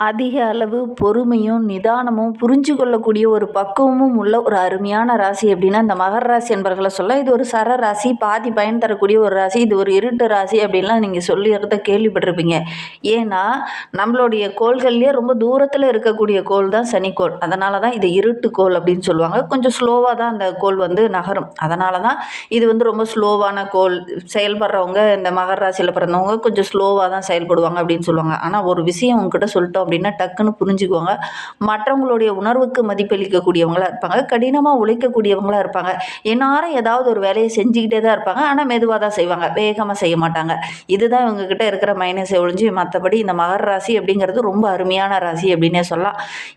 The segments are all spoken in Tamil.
அதிக அளவு பொறுமையும், நிதானமும், புரிஞ்சு கொள்ளக்கூடிய ஒரு பக்குவமும் உள்ள ஒரு அருமையான ராசி அப்படின்னா, இந்த மகர ராசி என்பர்கள சொல்லலாம். இது ஒரு சர ராசி, பாதி பயன் தரக்கூடிய ஒரு ராசி. இது ஒரு இருட்டு ராசி அப்படின்லாம் நீங்க சொல்லிறத கேள்விப்பட்டிருப்பீங்க. ஏன்னா, நம்மளுடைய கோள்கள்லயே ரொம்ப தூரத்துல இருக்கக்கூடிய கோள் தான் சனிக்கோள். அதனால தான் இது இருட்டு கோள் அப்படின்னு சொல்லுவாங்க. கொஞ்சம் ஸ்லோவா தான் அந்த கோள் வந்து நகரும். அதனால தான் இது வந்து ரொம்ப ஸ்லோவான கோள். செயல்படுறவங்க இந்த மகர ராசியில பிறந்தவங்க கொஞ்சம் ஸ்லோவா தான் செயல்படுவாங்க அப்படின்னு சொல்லுவாங்க. ஆனா ஒரு விஷயம் உங்ககிட்ட சொல்லிட்டோம் அப்படின்னா டக்குன்னு புரிஞ்சுக்குவாங்க. மற்றவங்களுடைய உணர்வுக்கு மதிப்பளிக்கக்கூடியவங்களா இருப்பாங்க. கடினமாக உழைக்கக்கூடியவங்களா இருப்பாங்க. எந்நேரம் ஏதாவது ஒரு வேலையை செஞ்சுக்கிட்டே தான் இருப்பாங்க. ஆனால் மெதுவாக தான் செய்வாங்க. வேகமாக செய்ய மாட்டாங்க. இதுதான் இவங்ககிட்ட இருக்கிற மைனஸை ஒழிஞ்சு மற்றபடி இந்த மகர ராசி அப்படிங்கிறது ரொம்ப அருமையான ராசி அப்படின்னே சொல்லலாம்.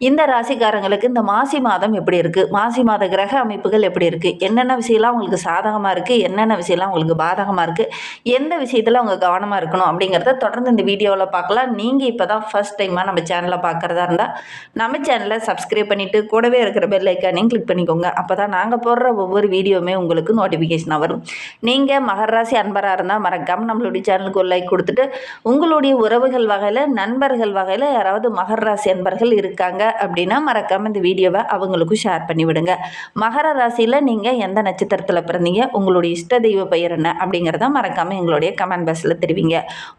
இந்த ராசிக்காரங்களுக்கு இந்த மாசி மாதம் எப்படி இருக்குது, மாசி மாத கிரக அமைப்புகள் எப்படி இருக்குது, என்னென்ன விஷயம்லாம் அவங்களுக்கு சாதகமாக இருக்குது, என்னென்ன விஷயம்லாம் அவங்களுக்கு பாதகமாக இருக்குது, எந்த விஷயத்தில் அவங்க கவனமாக இருக்கணும் அப்படிங்கிறத தொடர்ந்து இந்த வீடியோவில் பார்க்கலாம். நீங்கள் இப்போ தான் ஃபர்ஸ்ட் டைமாக நம்ம சேனலை பார்க்குறதா இருந்தால் நம்ம சேனலை சப்ஸ்கிரைப் பண்ணிவிட்டு கூடவே இருக்கிற பெல் ஐக்கானையும் கிளிக் பண்ணிக்கோங்க. அப்போ தான் நாங்கள் போடுற ஒவ்வொரு வீடியோவுமே உங்களுக்கு நோட்டிஃபிகேஷனாக வரும். நீங்கள் மகர ராசி அன்பராக இருந்தால் மறக்காமல் நம்மளுடைய சேனலுக்கு ஒரு லைக் கொடுத்துட்டு, உங்களுடைய உறவுகள் வகையில், நண்பர்கள் வகையில் யாராவது மகர ராசி அன்பர்கள் இருக்காங்க அப்படின்னா மறக்காமல் இந்த வீடியோவை அவங்களுக்கும் ஷேர் பண்ணிவிடுங்க. மகர ராசியில் நீங்கள் எந்த நட்சத்திரத்தில் பிறந்தீங்க, உங்களுடைய இஷ்ட தெய்வ பெயர் என்ன அப்படிங்கிறத மறக்காமல் எங்களுடைய கமெண்ட் பாக்ஸில் தெரிவிங்க.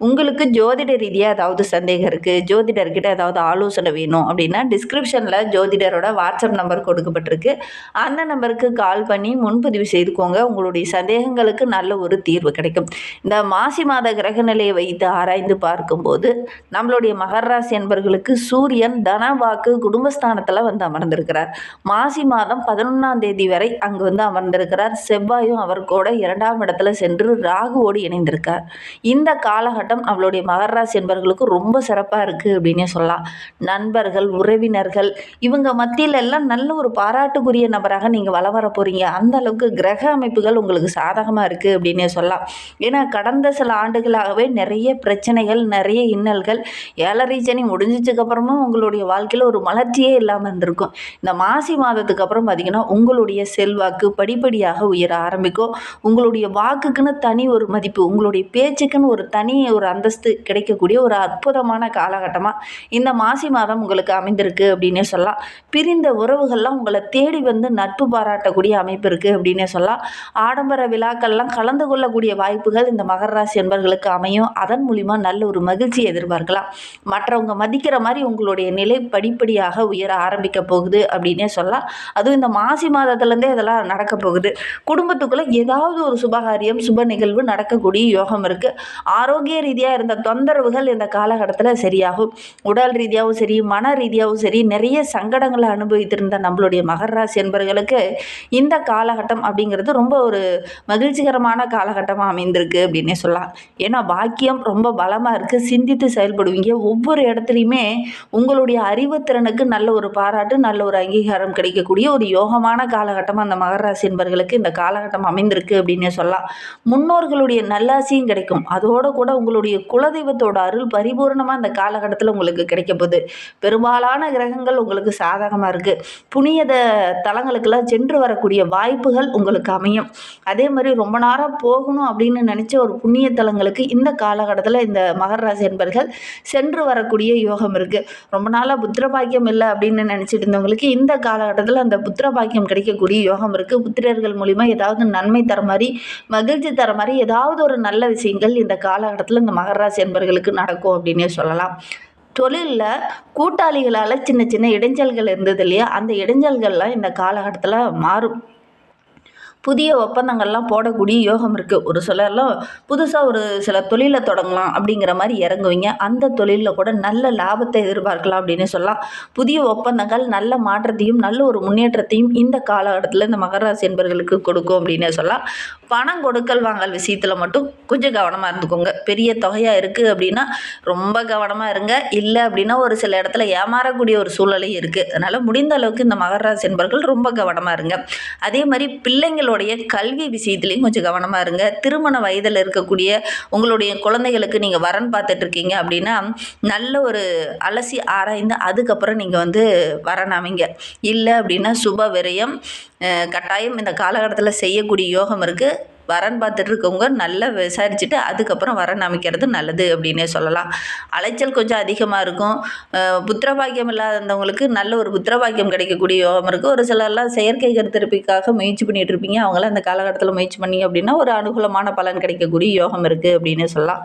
உங்களுக்கு ஜோதிட ரீதியாக ஏதாவது சந்தேகம் இருக்குது, ஜோதிடர்கிட்ட ஏதாவது ஆலோசனை வேணும் அப்படின்னா டிஸ்கிரிப்ஷனில் ஜோதிடரோட வாட்ஸ்அப் நம்பர் கொடுக்கப்பட்டிருக்கு. அந்த நம்பருக்கு கால் பண்ணி முன்பதிவு செய்துக்கோங்க. உங்களுடைய சந்தேகங்களுக்கு நல்ல ஒரு தீர்வு கிடைக்கும். இந்த மாசி மாத கிரக நிலையை வைத்து ஆராய்ந்து பார்க்கும்போது நம்மளுடைய மகர ராசி என்பர்களுக்கு சூரியன் தனவாக்கு குடும்பஸ்தானத்தில் வந்து அமர்ந்திருக்கிறார். மாசி மாதம் 11ஆம் தேதி வரை அங்கு வந்து அமர்ந்திருக்கிறார். செவ்வாயும் அவர் கூட 2ஆம் இடத்துல சென்று ராகுவோடு இணைந்திருக்கார். இந்த காலகட்டம் நம்மளுடைய மகர ராசி என்பர்களுக்கு ரொம்ப சிறப்பாக இருக்குது அப்படின்னே சொல்லலாம். நண்பர்கள், உறவினர்கள் இவங்க மத்தியில எல்லாம் நல்ல ஒரு பாராட்டுக்குரிய நபராக நீங்கள் வலம் வர போகிறீங்க. அந்த அளவுக்கு கிரக அமைப்புகள் உங்களுக்கு சாதகமாக இருக்குது அப்படின்னே சொல்லலாம். ஏன்னா கடந்த சில ஆண்டுகளாகவே நிறைய பிரச்சனைகள், நிறைய இன்னல்கள், 7.5 சனி முடிஞ்சதுக்கப்புறமும் உங்களுடைய வாழ்க்கையில் ஒரு மலர்ச்சியே இல்லாமல் இருந்திருக்கும். இந்த மாசி மாதத்துக்கு அப்புறம் பார்த்திங்கன்னா உங்களுடைய செல்வாக்கு படிப்படியாக உயர ஆரம்பிக்கும். உங்களுடைய வாக்குக்குன்னு தனி ஒரு மதிப்பு, உங்களுடைய பேச்சுக்குன்னு ஒரு தனி ஒரு அந்தஸ்து கிடைக்கக்கூடிய ஒரு அற்புதமான காலகட்டமாக இந்த மாசி மாதம் உங்களுக்கு அமைந்திருக்கு அப்படின்னே சொல்லலாம். பிரிந்த உறவுகள்லாம் உங்களை தேடி வந்து நட்பு பாராட்டக்கூடிய அமைப்பு இருக்குது அப்படின்னே சொல்லலாம். ஆடம்பர விழாக்கள்லாம் கலந்து கொள்ளக்கூடிய வாய்ப்புகள் இந்த மகர ராசி என்பர்களுக்கு அமையும். அதன் மூலிமா நல்ல ஒரு மகிழ்ச்சியை எதிர்பார்க்கலாம். மற்றவங்க மதிக்கிற மாதிரி உங்களுடைய நிலை படிப்படியாக உயர ஆரம்பிக்க போகுது அப்படின்னே சொல்லலாம். அதுவும் இந்த மாசி மாதத்துலேருந்தே இதெல்லாம் நடக்க போகுது. குடும்பத்துக்குள்ளே ஏதாவது ஒரு சுபகாரியம், சுப நிகழ்வு நடக்கக்கூடிய யோகம் இருக்குது. ஆரோக்கிய ரீதியாக இருந்த தொந்தரவுகள் இந்த காலகட்டத்தில் சரியாகும். உடல் ரீதியாகவும் சரி, மன ரீதியாகவும் சரி, நிறைய சங்கடங்களை அனுபவித்திருந்த நம்மளுடைய மகர ராசி என்பவர்களுக்கு இந்த காலகட்டம் அப்படிங்கிறது ரொம்ப ஒரு மகிழ்ச்சிகரமான காலகட்டமாக அமைந்திருக்கு அப்படின்னே சொல்லலாம். ஏன்னா பாக்கியம் ரொம்ப பலமாக இருக்குது. சிந்தித்து செயல்படுவீங்க. ஒவ்வொரு இடத்துலையுமே உங்களுடைய அறிவுத்திறனுக்கு நல்ல ஒரு பாராட்டு, நல்ல ஒரு அங்கீகாரம் கிடைக்கக்கூடிய ஒரு யோகமான காலகட்டமாக அந்த மகர ராசி என்பவர்களுக்கு இந்த காலகட்டம் அமைந்திருக்கு அப்படின்னே சொல்லலாம். முன்னோர்களுடைய நல்லாசியும் கிடைக்கும். அதோடு கூட உங்களுடைய குலதெய்வத்தோட அருள் பரிபூர்ணமாக இந்த காலகட்டத்தில் உங்களுக்கு கிடைக்க போகுது. பெரும்பாலான கிரகங்கள் உங்களுக்கு சாதகமாக இருக்குது. புனித தலங்களுக்கெல்லாம் சென்று வரக்கூடிய வாய்ப்புகள் உங்களுக்கு அமையும். அதே மாதிரி ரொம்ப நேரம் போகணும் அப்படின்னு நினச்ச ஒரு புண்ணிய தலங்களுக்கு இந்த காலகட்டத்தில் இந்த மகர ராசி என்பர்கள் சென்று வரக்கூடிய யோகம் இருக்குது. ரொம்ப நாளாக புத்திர பாக்கியம் இல்லை அப்படின்னு நினச்சிட்டு இருந்தவங்களுக்கு இந்த காலகட்டத்தில் அந்த புத்திர பாக்கியம் கிடைக்கக்கூடிய யோகம் இருக்குது. புத்திரர்கள் மூலிமா ஏதாவது நன்மை தர மாதிரி, மகிழ்ச்சி தர மாதிரி ஏதாவது ஒரு நல்ல விஷயங்கள் இந்த காலகட்டத்தில் இந்த மகர ராசி என்பர்களுக்கு நடக்கும் அப்படின்னே சொல்லலாம். தொழிலில் கூட்டாளிகளால் சின்ன சின்ன இடைஞ்சல்கள் இருந்தது இல்லையா, அந்த இடைஞ்சல்கள்லாம் இந்த காலகட்டத்தில் மாறும். புதிய ஒப்பந்தங்கள்லாம் போடக்கூடிய யோகம் இருக்குது. ஒரு சிலர்லாம் புதுசாக ஒரு சில தொழிலை தொடங்கலாம் அப்படிங்கிற மாதிரி இறங்குவீங்க. அந்த தொழிலில் கூட நல்ல லாபத்தை எதிர்பார்க்கலாம் அப்படின்னு சொல்லலாம். புதிய ஒப்பந்தங்கள் நல்ல மாற்றத்தையும் நல்ல ஒரு முன்னேற்றத்தையும் இந்த காலகட்டத்தில் இந்த மகர ராசி என்பவர்களுக்கு கொடுக்கும் அப்படின்னு சொல்லலாம். பணம் கொடுக்கல் வாங்கல் விஷயத்தில் மட்டும் கொஞ்சம் கவனமாக இருந்துக்கோங்க. பெரிய தொகையாக இருக்குது அப்படின்னா ரொம்ப கவனமாக இருங்க. இல்லை அப்படின்னா ஒரு சில இடத்துல ஏமாறக்கூடிய ஒரு சூழ்நிலையும் இருக்குது. அதனால் முடிந்த அளவுக்கு இந்த மகர ராசி என்பவர்கள் ரொம்ப கவனமாக இருங்க. அதே மாதிரி பிள்ளைங்களோடைய கல்வி விஷயத்துலையும் கொஞ்சம் கவனமாக இருங்க. திருமண வயதில் இருக்கக்கூடிய உங்களுடைய குழந்தைகளுக்கு நீங்கள் வரன் பார்த்துட்டு இருக்கீங்க அப்படின்னா நல்ல ஒரு அலசி ஆராய்ந்து அதுக்கப்புறம் நீங்கள் வந்து வரன் அமைங்க. இல்லை அப்படின்னா சுப விரயம் கட்டாயம் இந்த காலகட்டத்தில் செய்யக்கூடிய யோகம் இருக்குது. வரன் பார்த்துட்டு இருக்கவங்க நல்லா விசாரிச்சுட்டு அதுக்கப்புறம் வரன் அமைக்கிறது நல்லது அப்படின்னே சொல்லலாம். அலைச்சல் கொஞ்சம் அதிகமாக இருக்கும். புத்திரபாக்கியம் இல்லாதவங்களுக்கு நல்ல ஒரு புத்திரபாக்கியம் கிடைக்கக்கூடிய யோகம் இருக்குது. ஒரு சிலர்லாம் செயற்கை கருத்தரிப்புக்காக முயற்சி பண்ணிகிட்டு இருப்பீங்க. அவங்களாம் அந்த காலகட்டத்தில் முயற்சி பண்ணிங்க அப்படின்னா ஒரு அனுகூலமான பலன் கிடைக்கக்கூடிய யோகம் இருக்குது அப்படின்னு சொல்லலாம்.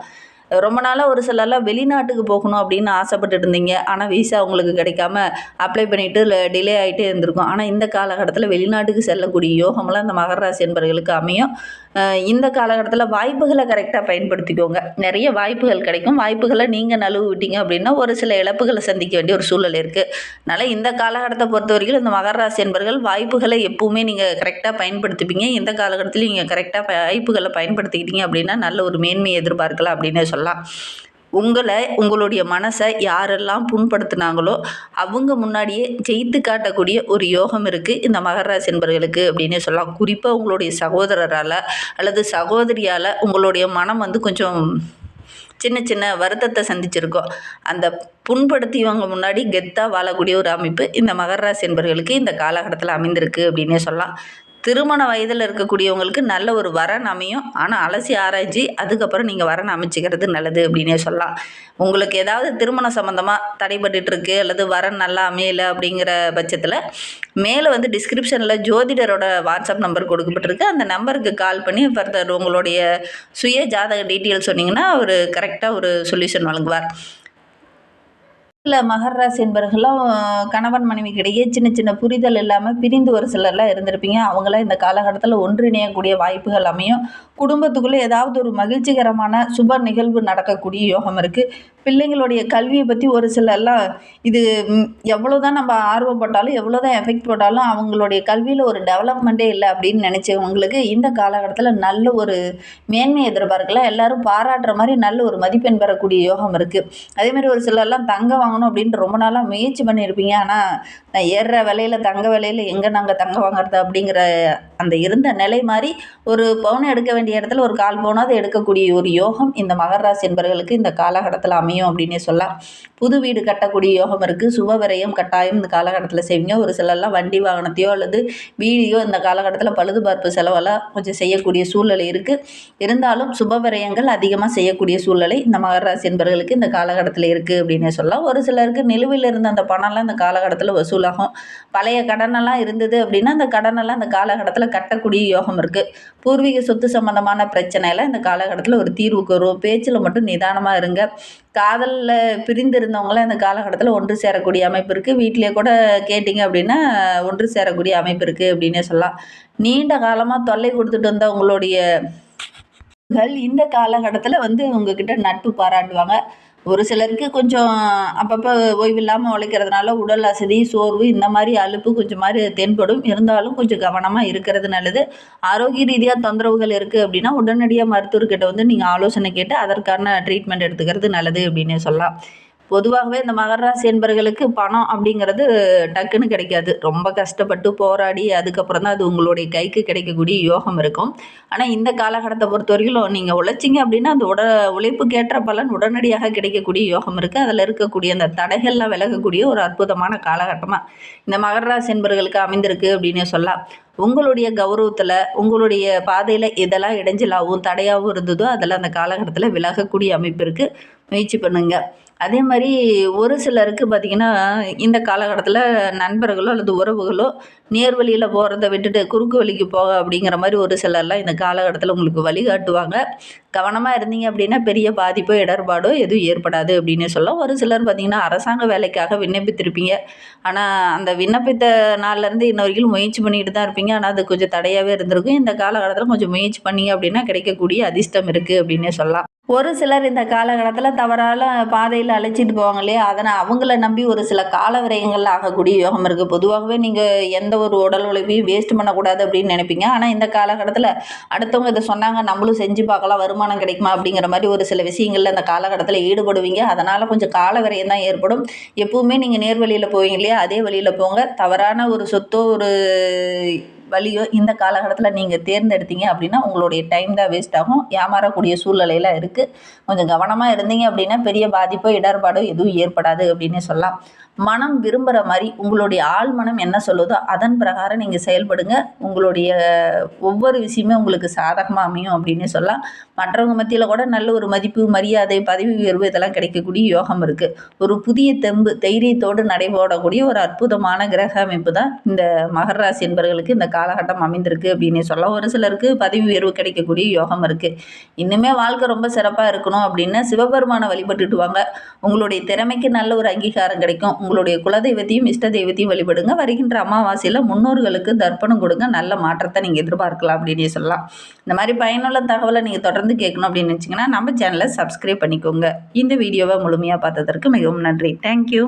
ரொம்ப நாளாக ஒரு சிலர்லாம் வெளிநாட்டுக்கு போகணும் அப்படின்னு ஆசைப்பட்டுட்டு இருந்தீங்க. ஆனால் விசா உங்களுக்கு கிடைக்காம அப்ளை பண்ணிவிட்டு டிலே ஆகிட்டே இருந்திருக்கும். ஆனால் இந்த காலகட்டத்தில் வெளிநாட்டுக்கு செல்லக்கூடிய யோகம்லாம் இந்த மகர ராசி என்பவர்களுக்கு அமையும். இந்த காலகட்டத்தில் வாய்ப்புகளை கரெக்டாக பயன்படுத்திக்கோங்க. நிறைய வாய்ப்புகள் கிடைக்கும். வாய்ப்புகளை நீங்கள் நழுவு விட்டீங்க அப்படின்னா ஒரு சில இழப்புகளை சந்திக்க வேண்டிய ஒரு சூழல் இருக்குது. அதனால் இந்த காலகட்டத்தை பொறுத்த வரைக்கும் இந்த மகர ராசி என்பவர்கள் வாய்ப்புகளை எப்பவுமே நீங்கள் கரெக்டாக பயன்படுத்திப்பீங்க. இந்த காலகட்டத்தில் நீங்கள் கரெக்டாக வாய்ப்புகளை பயன்படுத்திக்கிட்டீங்க அப்படின்னா நல்ல ஒரு மேன்மையை எதிர்பார்க்கலாம் அப்படின்னு சொல்லலாம். உங்களுடைய மனசை யாரெல்லாம் புண்படுத்தினாங்களோ அவங்க முன்னாடியே ஜெயித்து காட்டக்கூடிய ஒரு யோகம் இருக்குது இந்த மகர ராசி என்பவர்களுக்கு அப்படின்னே சொல்லலாம். குறிப்பாக உங்களுடைய சகோதரரால் அல்லது சகோதரியால் உங்களுடைய மனம் கொஞ்சம் சின்ன சின்ன வருத்தத்தை சந்திச்சிருக்கோம். அந்த புண்படுத்தியவங்க முன்னாடி கெத்தாக வாழக்கூடிய ஒரு அமைப்பு இந்த மகர ராசி என்பவர்களுக்கு இந்த காலகட்டத்தில் அமைந்திருக்கு அப்படின்னே சொல்லலாம். திருமண வயதில் இருக்கக்கூடியவங்களுக்கு நல்ல ஒரு வரன் அமையும். ஆனால் அலசி ஆராய்ச்சி அதுக்கப்புறம் நீங்கள் வரன் அமைச்சிக்கிறது நல்லது அப்படின்னே சொல்லலாம். உங்களுக்கு ஏதாவது திருமணம் சம்மந்தமாக தடைபட்டுருக்கு அல்லது வரன் நல்லா அமையலை அப்படிங்கிற பட்சத்தில் மேலே டிஸ்கிரிப்ஷனில் ஜோதிடரோட வாட்ஸ்அப் நம்பர் கொடுக்கப்பட்டிருக்கு. அந்த நம்பருக்கு கால் பண்ணி ஃபர்தர் உங்களுடைய சுய ஜாதக டீட்டெயில் சொன்னீங்கன்னா அவர் கரெக்டாக ஒரு சொல்யூஷன் வழங்குவார். சில மகர ராசி என்பவர்களும் கணவன் மனைவிக்கிடையே சின்ன சின்ன புரிதல் இல்லாமல் பிரிந்து ஒரு சிலர்லாம் இருந்திருப்பீங்க. அவங்களாம் இந்த காலகட்டத்தில் ஒன்றிணையக்கூடிய வாய்ப்புகள் அமையும். குடும்பத்துக்குள்ளே ஏதாவது ஒரு மகிழ்ச்சிகரமான சுப நிகழ்வு நடக்கக்கூடிய யோகம் இருக்குது. பிள்ளைங்களுடைய கல்வியை பற்றி ஒரு சிலர்லாம் இது எவ்வளோ தான் நம்ம ஆர்வப்பட்டாலும் எவ்வளோ தான் எஃபெக்ட் போட்டாலும் அவங்களுடைய கல்வியில் ஒரு டெவலப்மெண்ட்டே இல்லை அப்படின்னு நினச்சவங்களுக்கு இந்த காலகட்டத்தில் நல்ல ஒரு மேன்மை எதிர்பார்க்கலாம். எல்லோரும் பாராட்டுற மாதிரி நல்ல ஒரு மதிப்பெண் பெறக்கூடிய யோகம் இருக்குது. அதேமாதிரி ஒரு சிலர்லாம் தங்கம் வாங்கணும் அப்படின்ட்டு ரொம்ப நாளாக முயற்சி பண்ணியிருப்பீங்க. ஆனால் நான் ஏறுற விலையில் தங்க விலையில் எங்கே நாங்கள் தங்கம் வாங்குறது அப்படிங்கிற அந்த இருந்த நிலை மாதிரி ஒரு பவுன் எடுக்க வேண்டிய இடத்துல ஒரு 1/4 பவுனாவது எடுக்கக்கூடிய ஒரு யோகம் இந்த மகர ராசி என்பவர்களுக்கு இந்த காலகட்டத்தில் அமையும் அப்படின்னே சொல்லலாம். புது வீடு கட்டக்கூடிய யோகம் இருக்குது. சுப விரயம் கட்டாயம் இந்த காலகட்டத்தில் செய்வீங்க. ஒரு சிலர்லாம் வண்டி வாகனத்தையோ அல்லது வீடியோ இந்த காலகட்டத்தில் பழுதுபார்ப்பு செலவெல்லாம் கொஞ்சம் செய்யக்கூடிய சூழ்நிலை இருக்குது. இருந்தாலும் சுப விரயங்கள் அதிகமாக செய்யக்கூடிய சூழ்நிலை இந்த மகர ராசி என்பவர்களுக்கு இந்த காலகட்டத்தில் இருக்குது அப்படின்னே சொல்லலாம். ஒரு சிலருக்கு நிலுவையில் இருந்த அந்த பணம்லாம் இந்த காலகட்டத்தில் வசூலாகும். பழைய கடனெல்லாம் இருந்தது அப்படின்னா அந்த கடனெல்லாம் இந்த காலகட்டத்தில் கட்டக்கூடிய யோகம் இருக்குது. பூர்வீக சொத்து சம்பந்தமான பிரச்சனையெல்லாம் இந்த காலகட்டத்தில் ஒரு தீர்வுக்கு வரும். பேச்சில் மட்டும் நிதானமாக இருங்க. காதலில் பிரிந்திருந்தவங்களாம் இந்த காலகட்டத்தில் ஒன்று சேரக்கூடிய அமைப்பு இருக்குது. வீட்டிலே கூட கேட்டிங்க அப்படின்னா ஒன்று சேரக்கூடிய அமைப்பு இருக்குது அப்படின்னே சொல்லலாம். நீண்ட காலமாக தொல்லை கொடுத்துட்டு வந்த உங்களுடைய இந்த காலகட்டத்தில் உங்ககிட்ட நட்பு பாராட்டுவாங்க. ஒரு சிலருக்கு கொஞ்சம் அப்பப்போ ஓய்வில்லாமல் உழைக்கிறதுனால உடல் அசதி, சோர்வு இந்த மாதிரி அலுப்பு கொஞ்சம் மாதிரி தென்படும். இருந்தாலும் கொஞ்சம் கவனமாக இருக்கிறது நல்லது. ஆரோக்கிய ரீதியாக தொந்தரவுகள் இருக்குது அப்படின்னா உடனடியாக மருத்துவர்கிட்ட நீங்கள் ஆலோசனை கேட்டு அதற்கான ட்ரீட்மெண்ட் எடுத்துக்கிறது நல்லது அப்படின்னே சொல்லலாம். பொதுவாகவே இந்த மகர ராசி என்பவர்களுக்கு பணம் அப்படிங்கிறது டக்குன்னு கிடைக்காது. ரொம்ப கஷ்டப்பட்டு போராடி அதுக்கப்புறம் தான் அது உங்களுடைய கைக்கு கிடைக்கக்கூடிய யோகம் இருக்கும். ஆனால் இந்த காலகட்டத்தை பொறுத்த வரைக்கும் நீங்கள் உழைச்சிங்க அப்படின்னா அந்த உழைப்புக்கேற்ற பலன் உடனடியாக கிடைக்கக்கூடிய யோகம் இருக்குது. அதில் இருக்கக்கூடிய அந்த தடைகள்லாம் விலகக்கூடிய ஒரு அற்புதமான காலகட்டமாக இந்த மகர ராசி என்பவர்களுக்கு அமைந்திருக்கு அப்படின்னே சொல்லலாம். உங்களுடைய கௌரவத்தில் உங்களுடைய பாதையில் எதெல்லாம் இடைஞ்சலாகவும் தடையாகவும் இருந்ததோ அதெல்லாம் அந்த காலகட்டத்தில் விலகக்கூடிய அமைப்பு இருக்குது. முயற்சி பண்ணுங்கள். அதே மாதிரி ஒரு சிலருக்கு பார்த்திங்கன்னா இந்த காலகட்டத்தில் நண்பர்களோ அல்லது உறவுகளோ நேர்வழியில் போகிறத விட்டுட்டு குறுக்கு வழிக்கு போக அப்படிங்கிற மாதிரி ஒரு சிலர்லாம் இந்த காலகட்டத்தில் உங்களுக்கு வழிகாட்டுவாங்க. கவனமாக இருந்தீங்க அப்படின்னா பெரிய பாதிப்போ இடர்பாடோ எதுவும் ஏற்படாது அப்படின்னு சொல்லலாம். ஒரு சிலர் பார்த்திங்கன்னா அரசாங்க வேலைக்காக விண்ணப்பித்திருப்பீங்க. ஆனால் அந்த விண்ணப்பித்த நாள்லேருந்து இன்ன வரைக்கும் முயற்சி பண்ணிக்கிட்டு தான் இருப்பீங்க. ஆனால் அது கொஞ்சம் தடையாகவே இருந்திருக்கும். இந்த காலகட்டத்தில் கொஞ்சம் முயற்சி பண்ணிங்க அப்படின்னா கிடைக்கக்கூடிய அதிர்ஷ்டம் இருக்குது அப்படின்னே சொல்லலாம். ஒரு சிலர் இந்த காலகட்டத்தில் தவறான பாதையில் அழைச்சிட்டு போவாங்க இல்லையா, அதனால் அவங்கள நம்பி ஒரு சில கால விரயங்கள் ஆகக்கூடிய யோகம் இருக்குது. பொதுவாகவே நீங்கள் எந்த ஒரு உடல் உழைப்பையும் வேஸ்ட் பண்ணக்கூடாது அப்படின்னு நினைப்பீங்க. ஆனால் இந்த காலகட்டத்தில் அடுத்தவங்க இதை சொன்னாங்க நம்மளும் செஞ்சு பார்க்கலாம் வருமானம் கிடைக்குமா அப்படிங்கிற மாதிரி ஒரு சில விஷயங்களில் இந்த காலகட்டத்தில் ஈடுபடுவீங்க. அதனால் கொஞ்சம் கால விரயம் தான் ஏற்படும். எப்பவுமே நீங்கள் நேர் வழியில் போவீங்க இல்லையா, அதே வழியில் போங்க. தவறான ஒரு சொத்தோ ஒரு வழியோ இந்த காலகட்டத்தில் நீங்கள் தேர்ந்தெடுத்தீங்க அப்படின்னா உங்களுடைய டைம் தான் வேஸ்ட் ஆகும். ஏமாறக்கூடிய சூழ்நிலையில் இருக்குது. கொஞ்சம் கவனமாக இருந்தீங்க அப்படின்னா பெரிய பாதிப்போ இடர்பாடோ எதுவும் ஏற்படாது அப்படின்னே சொல்லலாம். மனம் விரும்புகிற மாதிரி உங்களுடைய ஆள் மனம் என்ன சொல்லுதோ அதன் பிரகாரம் நீங்கள் செயல்படுங்க. உங்களுடைய ஒவ்வொரு விஷயமே உங்களுக்கு சாதகமாக அமையும் அப்படின்னே சொல்லலாம். மற்றவங்க மத்தியில் கூட நல்ல ஒரு மதிப்பு, மரியாதை, பதவி உயர்வு இதெல்லாம் கிடைக்கக்கூடிய யோகம் இருக்குது. ஒரு புதிய தெம்பு, தைரியத்தோடு நடைபோடக்கூடிய ஒரு அற்புதமான கிரக அமைப்பு தான் இந்த மகர ராசி என்பவர்களுக்கு இந்த காலகட்டம் அமைந்திருக்கு அப்படின்னே சொல்லலாம். ஒரு சிலருக்கு பதவி உயர்வு கிடைக்கக்கூடிய யோகம் இருக்குது. இன்னுமே வாழ்க்கை ரொம்ப சிறப்பாக இருக்கணும் அப்படின்னா சிவபெருமானை வழிபட்டுட்டு வாங்க. உங்களுடைய திறமைக்கு நல்ல ஒரு அங்கீகாரம் கிடைக்கும். உங்களுடைய குலதெய்வத்தையும் இஷ்ட தெய்வத்தையும் வழிபடுங்க. வருகின்ற அமாவாசையில் முன்னோர்களுக்கு தர்ப்பணம் கொடுங்க. நல்ல மாற்றத்தை நீங்கள் எதிர்பார்க்கலாம் அப்படின்னே சொல்லலாம். இந்த மாதிரி பயனுள்ள தகவலை நீங்கள் தொடர்ந்து கேட்கணும் அப்படின்னு நினச்சிங்கன்னா நம்ம சேனலை சப்ஸ்கிரைப் பண்ணிக்கோங்க. இந்த வீடியோவை முழுமையாக பார்த்ததற்கு மிகவும் நன்றி. தேங்க்யூ.